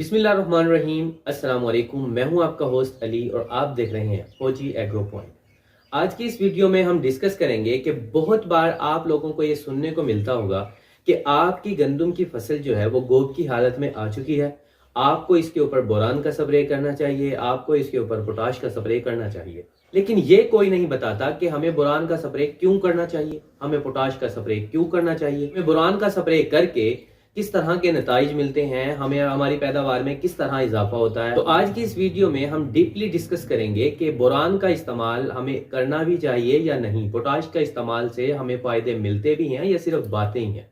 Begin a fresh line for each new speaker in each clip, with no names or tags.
बिस्मिल्लाहिर्रहमानिर्रहीम। अस्सलाम वालेकुम। मैं हूं आपका होस्ट अली और आप देख रहे हैं फौजी एग्रो पॉइंट। आज की इस वीडियो में हम डिस्कस करेंगे कि बहुत बार आप लोगों को ये सुनने को मिलता होगा कि आपकी गंदम की फसल जो है वो गोब की हालत में आ चुकी है। आपको इसके ऊपर बोरान का स्प्रे करना चाहिए, आपको इसके ऊपर पोटाश का स्प्रे करना चाहिए। लेकिन ये कोई नहीं बताता कि हमें बोरान का स्प्रे क्यों करना चाहिए, हमें पोटाश का स्प्रे क्यों करना चाहिए, हमें बोरान का स्प्रे करके किस तरह के नताइज मिलते हैं, हमें हमारी पैदावार में किस तरह इजाफा होता है। तो आज की इस वीडियो में हम डीपली डिस्कस करेंगे कि बोरान का इस्तेमाल हमें करना भी चाहिए या नहीं, पोटाश का इस्तेमाल से हमें फायदे मिलते भी हैं या सिर्फ बातें ही हैं।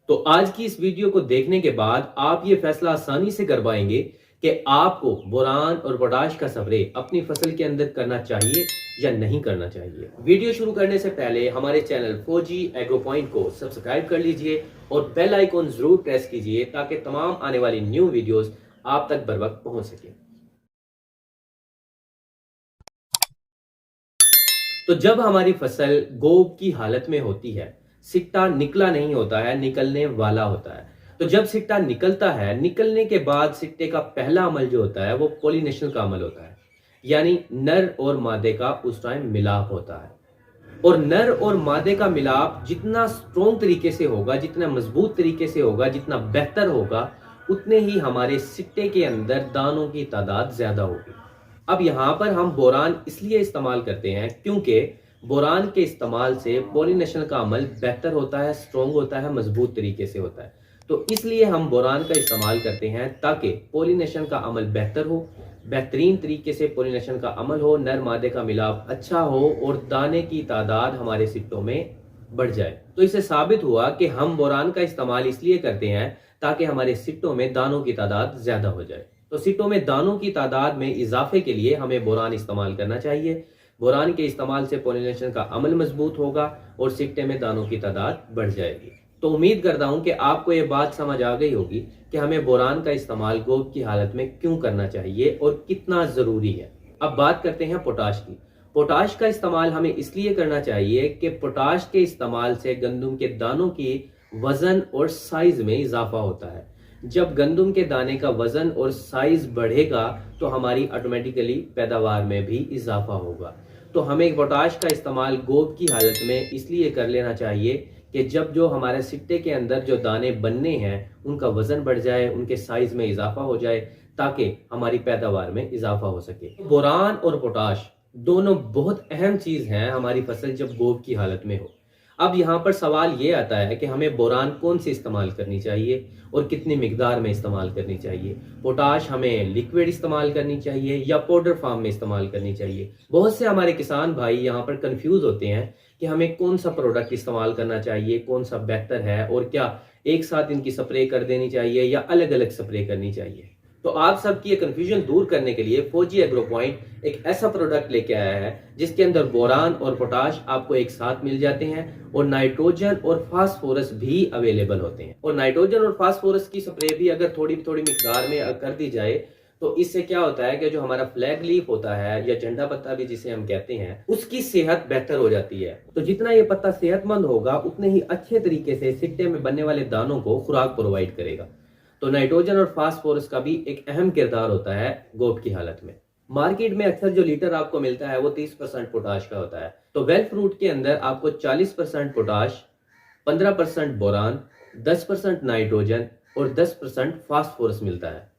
तो आज की इस वीडियो को देखने के बाद आप ये फैसला आसानी से कर पाएंगे कि आपको बोरान और पोटाश का स्प्रे अपनी फसल के अंदर करना चाहिए या नहीं करना चाहिए। वीडियो शुरू करने से पहले हमारे चैनल फौजी एग्रो पॉइंट को सब्सक्राइब कर लीजिए और बेल आइकॉन जरूर प्रेस कीजिए ताकि तमाम आने वाली न्यू वीडियोस आप तक बर वक्त पहुंच सके। तो जब हमारी फसल गोब की हालत में होती है, सिट्टा निकला नहीं होता है, निकलने वाला होता है। तो जब सिट्टा निकलता है, निकलने के बाद सिट्टे का पहला अमल जो होता है वो पॉलिनेशन का अमल होता है, यानी नर और मादे का उस टाइम मिलाप होता है। और नर और मादे का मिलाप जितना स्ट्रॉन्ग तरीके से होगा, जितना मजबूत तरीके से होगा, जितना बेहतर होगा, उतने ही हमारे सिट्टे के अंदर दानों की तादाद ज्यादा होगी। अब यहाँ पर हम बोरान इसलिए इस्तेमाल करते हैं क्योंकि बोरान के इस्तेमाल से पॉलिनेशन का अमल बेहतर होता है, स्ट्रॉन्ग होता है, मजबूत तरीके से होता है। तो इसलिए हम बोरान का इस्तेमाल करते हैं ताकि पॉलिनेशन का अमल बेहतर हो, बेहतरीन तरीके से पॉलिनेशन का अमल हो, नर मादे का मिलाप अच्छा हो और दाने की तादाद हमारे सिट्टों में बढ़ जाए। तो इससे साबित हुआ कि हम बोरान का इस्तेमाल इसलिए करते हैं ताकि हमारे सिट्टों में दानों की तादाद ज्यादा हो जाए। तो सिट्टों में दानों की तादाद में इजाफे के लिए हमें बोरान इस्तेमाल करना चाहिए। बोरान के इस्तेमाल से पॉलिनेशन का अमल मजबूत होगा और सिट्टे में दानों की तादाद बढ़ जाएगी। तो उम्मीद करता हूं कि आपको ये बात समझ आ गई होगी कि हमें बोरान का इस्तेमाल गोब की हालत में क्यों करना चाहिए और कितना जरूरी है। अब बात करते हैं पोटाश की। पोटाश का इस्तेमाल हमें इसलिए करना चाहिए कि पोटाश के इस्तेमाल से गंदम के दानों की वजन और साइज में इजाफा होता है। जब गंदम के दाने का वजन और साइज बढ़ेगा तो हमारी ऑटोमेटिकली पैदावार में भी इजाफा होगा। तो हमें पोटाश का इस्तेमाल गोब की हालत में इसलिए कर लेना चाहिए कि जब जो हमारे सिट्टे के अंदर जो दाने बनने हैं उनका वजन बढ़ जाए, उनके साइज में इजाफा हो जाए ताकि हमारी पैदावार में इजाफा हो सके। बोरान और पोटाश दोनों बहुत अहम चीज हैं हमारी फसल जब गोब की हालत में हो। अब यहाँ पर सवाल ये आता है कि हमें बोरान कौन सी इस्तेमाल करनी चाहिए और कितनी मिकदार में इस्तेमाल करनी चाहिए। पोटाश हमें लिक्विड इस्तेमाल करनी चाहिए या पाउडर फॉर्म में इस्तेमाल करनी चाहिए। बहुत से हमारे किसान भाई यहाँ पर कंफ्यूज होते हैं कि हमें कौन सा प्रोडक्ट इस्तेमाल करना चाहिए, कौन सा बेहतर है और क्या एक साथ इनकी स्प्रे कर देनी चाहिए या अलग अलग स्प्रे करनी चाहिए। तो आप सबकी ये कंफ्यूजन दूर करने के लिए फौजी एग्रो पॉइंट एक ऐसा प्रोडक्ट लेके आया है जिसके अंदर बोरान और पोटाश आपको एक साथ मिल जाते हैं और नाइट्रोजन और फास्फोरस भी अवेलेबल होते हैं। और नाइट्रोजन और फास्फोरस की स्प्रे भी अगर थोड़ी थोड़ी मिकदार में कर दी जाए तो इससे क्या होता है कि जो हमारा फ्लैग लीफ होता है या झंडा पत्ता भी जिसे हम कहते हैं, उसकी सेहत बेहतर हो जाती है। तो जितना ये पत्ता सेहतमंद होगा उतने ही अच्छे तरीके से सिट्टे में बनने वाले दानों को खुराक प्रोवाइड करेगा। तो नाइट्रोजन और फास्फोरस का भी एक अहम किरदार होता है गोब की हालत में। मार्केट में अक्सर जो लीटर आपको मिलता है वो 30% पोटाश का होता है। तो वेल फ्रूट के अंदर आपको 40% पोटाश, 15% बोरान, 10% नाइट्रोजन और 10% फास्फोरस मिलता है।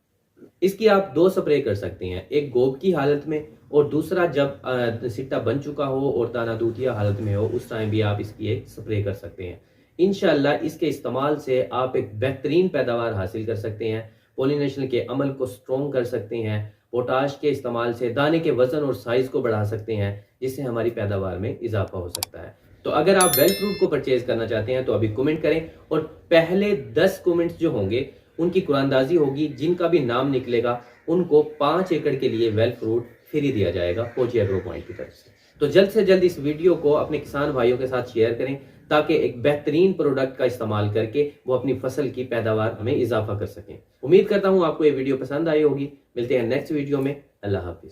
इसकी आप दो स्प्रे कर सकते हैं, एक गोब की हालत में और दूसरा जब सिट्टा बन चुका हो और दाना दूधिया हालत में हो उस टाइम भी आप इसकी एक स्प्रे कर सकते हैं। इंशाल्लाह इसके इस्तेमाल से आप एक बेहतरीन पैदावार हासिल कर सकते हैं, पॉलिनेशन के अमल को स्ट्रॉन्ग कर सकते हैं। पोटाश के इस्तेमाल से दाने के वजन और साइज को बढ़ा सकते हैं जिससे हमारी पैदावार में इजाफा हो सकता है। तो अगर आप वेल फ्रूट को परचेज करना चाहते हैं तो अभी कमेंट करें और पहले 10 कमेंट्स जो होंगे उनकी कुरानदाजी होगी, जिनका भी नाम निकलेगा उनको 5 एकड़ के लिए वेल फ्रूट फ्री दिया जाएगा फौजी एग्रो पॉइंट की तरफ से। तो जल्द से जल्द इस वीडियो को अपने किसान भाइयों के साथ शेयर करें ताकि एक बेहतरीन प्रोडक्ट का इस्तेमाल करके वो अपनी फसल की पैदावार में इजाफा कर सकें। उम्मीद करता हूं आपको ये वीडियो पसंद आई होगी। मिलते हैं नेक्स्ट वीडियो में। अल्लाह हाफिज।